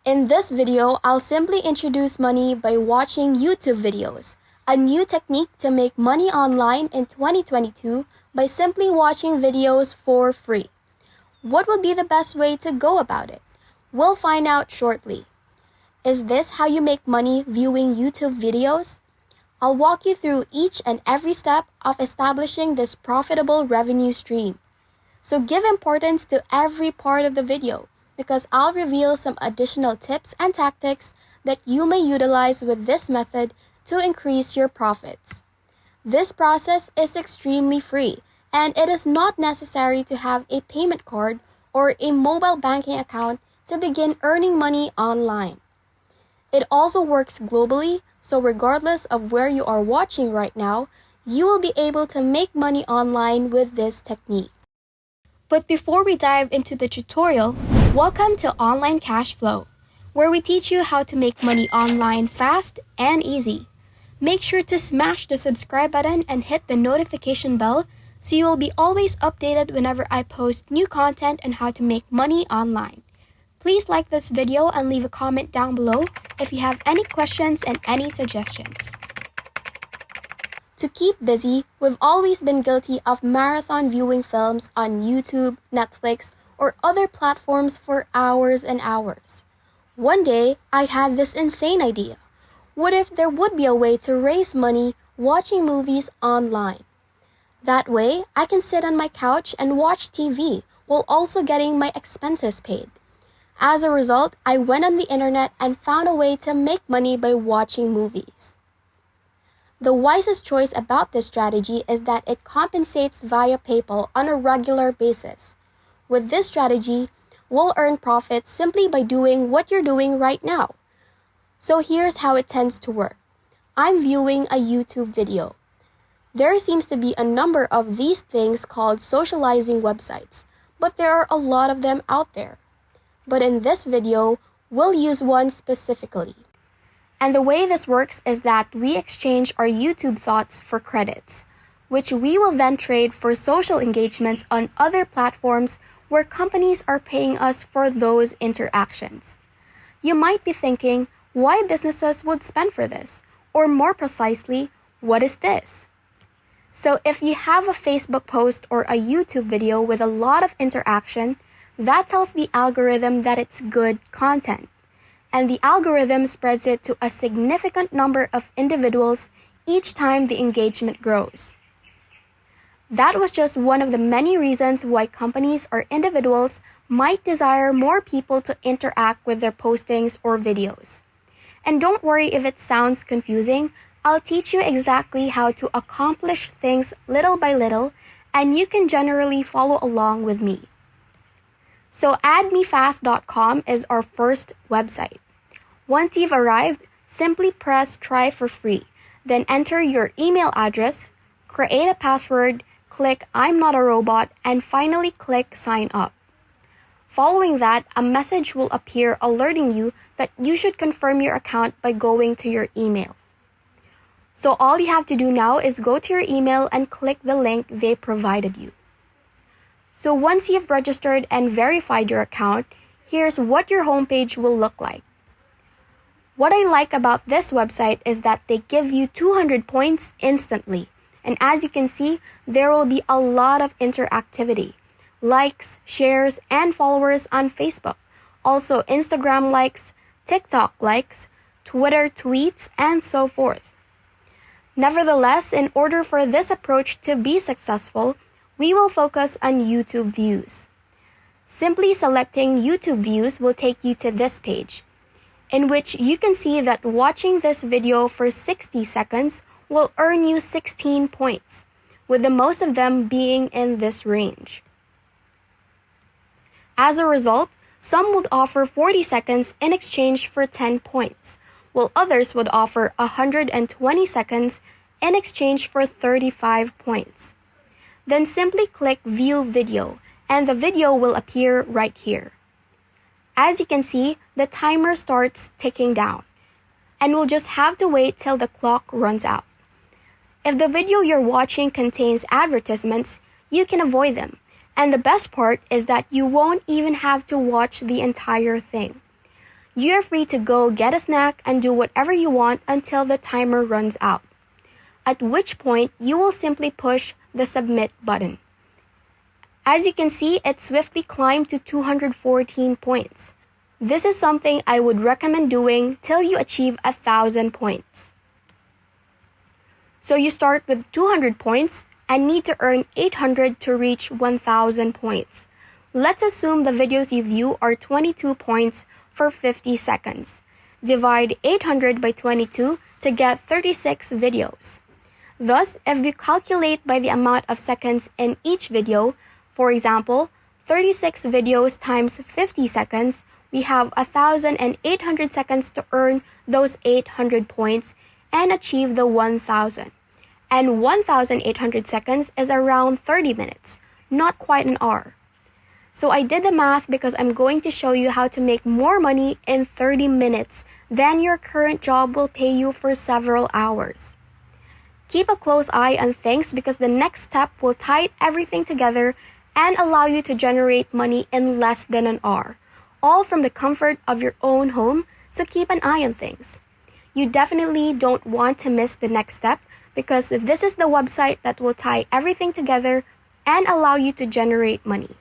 In this video, I'll simply introduce money by watching YouTube videos, a new technique to make money online in 2022 by simply watching videos for free. What would be the best way to go about it? We'll find out shortly. Is this how you make money viewing YouTube videos? I'll walk you through each and every step of establishing this profitable revenue stream. So give importance to every part of the video, because I'll reveal some additional tips and tactics that you may utilize with this method to increase your profits. This process is extremely free, and it is not necessary to have a payment card or a mobile banking account to begin earning money online. It also works globally, so regardless of where you are watching right now, you will be able to make money online with this technique. But before we dive into the tutorial, welcome to Online Cash Flow, where we teach you how to make money online fast and easy. Make sure to smash the subscribe button and hit the notification bell so you will be always updated whenever I post new content on how to make money online. Please like this video and leave a comment down below if you have any questions and any suggestions. To keep busy, we've always been guilty of marathon viewing films on YouTube, Netflix, or other platforms for hours and hours. One day, I had this insane idea. What if there would be a way to raise money watching movies online? That way, I can sit on my couch and watch TV while also getting my expenses paid. As a result, I went on the internet and found a way to make money by watching movies. The wisest choice about this strategy is that it compensates via PayPal on a regular basis. With this strategy, we'll earn profits simply by doing what you're doing right now. So here's how it tends to work. I'm viewing a YouTube video. There seems to be a number of these things called socializing websites, but there are a lot of them out there. But in this video, we'll use one specifically. And the way this works is that we exchange our YouTube thoughts for credits, which we will then trade for social engagements on other platforms where companies are paying us for those interactions. You might be thinking, why businesses would spend for this? Or more precisely, what is this? So if you have a Facebook post or a YouTube video with a lot of interaction, that tells the algorithm that it's good content. And the algorithm spreads it to a significant number of individuals each time the engagement grows. That was just one of the many reasons why companies or individuals might desire more people to interact with their postings or videos. And don't worry if it sounds confusing, I'll teach you exactly how to accomplish things little by little, and you can generally follow along with me. So AddMeFast.com is our first website. Once you've arrived, simply press try for free, then enter your email address, create a password, click I'm not a robot, and finally click sign up. Following that, a message will appear alerting you that you should confirm your account by going to your email. So all you have to do now is go to your email and click the link they provided you. So once you've registered and verified your account, here's what your homepage will look like. What I like about this website is that they give you 200 points instantly. And as you can see, there will be a lot of interactivity. Likes, shares, and followers on Facebook. Also Instagram likes, TikTok likes, Twitter tweets, and so forth. Nevertheless, in order for this approach to be successful, we will focus on YouTube views. Simply selecting YouTube views will take you to this page, in which you can see that watching this video for 60 seconds will earn you 16 points, with the most of them being in this range. As a result, some would offer 40 seconds in exchange for 10 points, while others would offer 120 seconds in exchange for 35 points. Then simply click View Video, and the video will appear right here. As you can see, the timer starts ticking down, and we'll just have to wait till the clock runs out. If the video you're watching contains advertisements, you can avoid them, and the best part is that you won't even have to watch the entire thing. You are free to go get a snack and do whatever you want until the timer runs out, at which point you will simply push the submit button. As you can see, it swiftly climbed to 214 points. This is something I would recommend doing till you achieve 1,000 points. So you start with 200 points and need to earn 800 to reach 1,000 points. Let's assume the videos you view are 22 points for 50 seconds. Divide 800 by 22 to get 36 videos. Thus, if we calculate by the amount of seconds in each video, for example, 36 videos times 50 seconds, we have 1,800 seconds to earn those 800 points and achieve the 1,000. And 1,800 seconds is around 30 minutes, not quite an hour. So I did the math because I'm going to show you how to make more money in 30 minutes than your current job will pay you for several hours. Keep a close eye on things because the next step will tie everything together and allow you to generate money in less than an hour, all from the comfort of your own home, so keep an eye on things. You definitely don't want to miss the next step because this is the website that will tie everything together and allow you to generate money.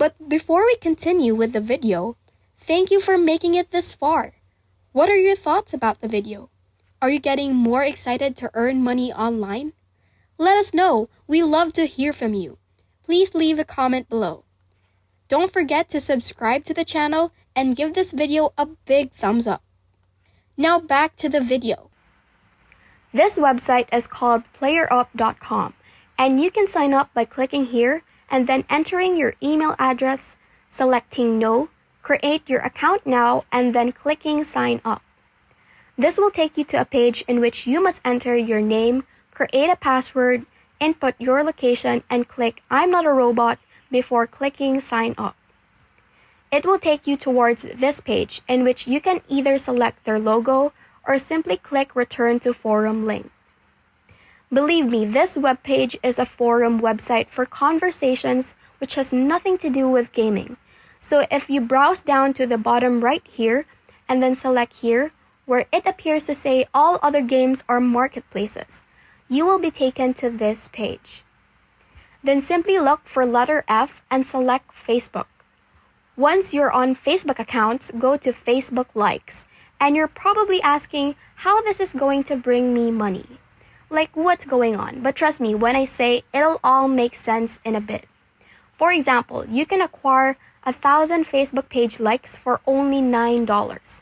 But before we continue with the video, thank you for making it this far. What are your thoughts about the video? Are you getting more excited to earn money online? Let us know. We love to hear from you. Please leave a comment below. Don't forget to subscribe to the channel and give this video a big thumbs up. Now back to the video. This website is called PlayerUp.com, and you can sign up by clicking here and then entering your email address, selecting No, create your account now, and then clicking Sign Up. This will take you to a page in which you must enter your name, create a password, input your location, and click I'm not a robot before clicking Sign Up. It will take you towards this page in which you can either select their logo or simply click Return to Forum link. Believe me, this webpage is a forum website for conversations which has nothing to do with gaming. So if you browse down to the bottom right here and then select here, where it appears to say all other games are marketplaces, you will be taken to this page. Then simply look for letter F and select Facebook. Once you're on Facebook accounts, go to Facebook likes. And you're probably asking how this is going to bring me money. Like what's going on? But trust me when I say it'll all make sense in a bit. For example, you can acquire 1,000 Facebook page likes for only $9.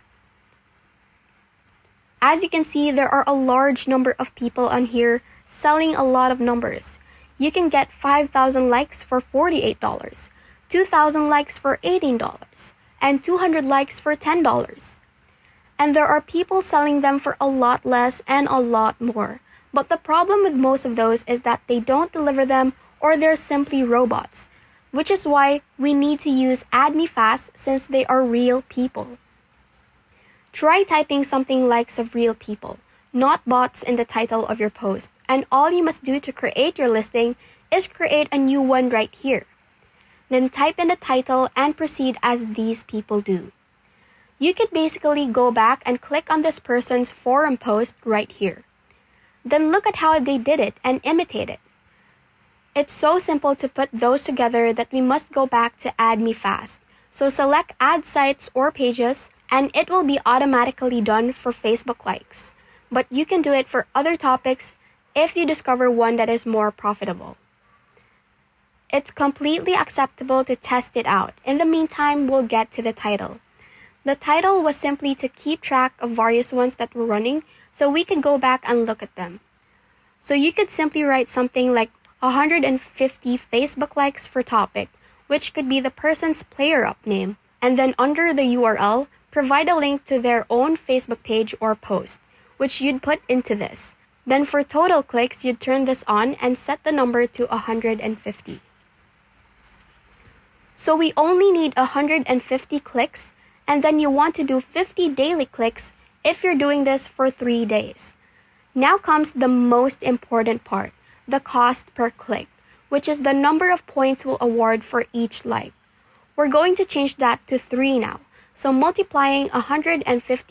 As you can see, there are a large number of people on here selling a lot of numbers. You can get 5,000 likes for $48, 2,000 likes for $18, and 200 likes for $10. And there are people selling them for a lot less and a lot more. But the problem with most of those is that they don't deliver them or they're simply robots, which is why we need to use AddMeFast since they are real people. Try typing something likes of real people, not bots in the title of your post, and all you must do to create your listing is create a new one right here. Then type in the title and proceed as these people do. You could basically go back and click on this person's forum post right here. Then look at how they did it and imitate it. It's so simple to put those together that we must go back to AddMeFast. So select Add Sites or Pages and it will be automatically done for Facebook likes. But you can do it for other topics if you discover one that is more profitable. It's completely acceptable to test it out. In the meantime, we'll get to the title. The title was simply to keep track of various ones that were running so we could go back and look at them. So you could simply write something like 150 Facebook likes for topic, which could be the person's PlayerUp name, and then under the URL, provide a link to their own Facebook page or post, which you'd put into this. Then for total clicks, you'd turn this on and set the number to 150. So we only need 150 clicks, and then you want to do 50 daily clicks if you're doing this for 3 days. Now comes the most important part, the cost per click, which is the number of points we'll award for each like. We're going to change that to 3 now. So multiplying 150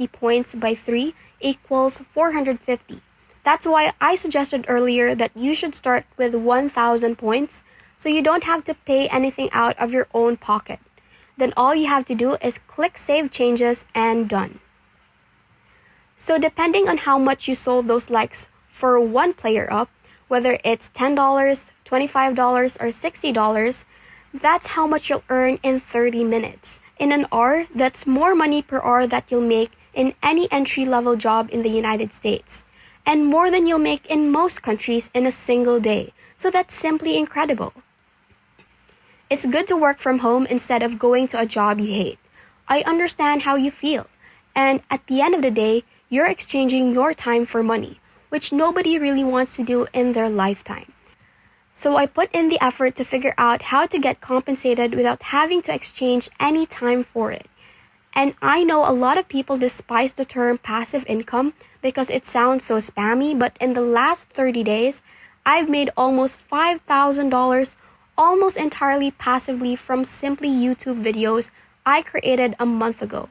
points by 3 equals 450. That's why I suggested earlier that you should start with 1,000 points so you don't have to pay anything out of your own pocket. Then all you have to do is click Save Changes and done. So depending on how much you sold those likes for one PlayerUp, whether it's $10, $25, or $60, that's how much you'll earn in 30 minutes. In an hour, that's more money per hour that you'll make in any entry-level job in the United States, and more than you'll make in most countries in a single day. So that's simply incredible. It's good to work from home instead of going to a job you hate. I understand how you feel, and at the end of the day, you're exchanging your time for money, which nobody really wants to do in their lifetime. So I put in the effort to figure out how to get compensated without having to exchange any time for it. And I know a lot of people despise the term passive income because it sounds so spammy, but in the last 30 days, I've made almost $5,000 almost entirely passively from simply YouTube videos I created a month ago.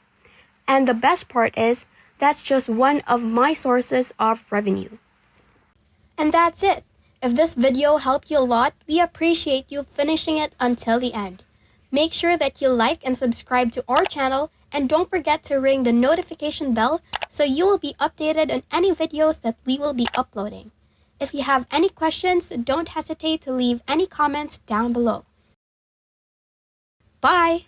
And the best part is, that's just one of my sources of revenue. And that's it. If this video helped you a lot, we appreciate you finishing it until the end. Make sure that you like and subscribe to our channel, and don't forget to ring the notification bell so you will be updated on any videos that we will be uploading. If you have any questions, don't hesitate to leave any comments down below. Bye!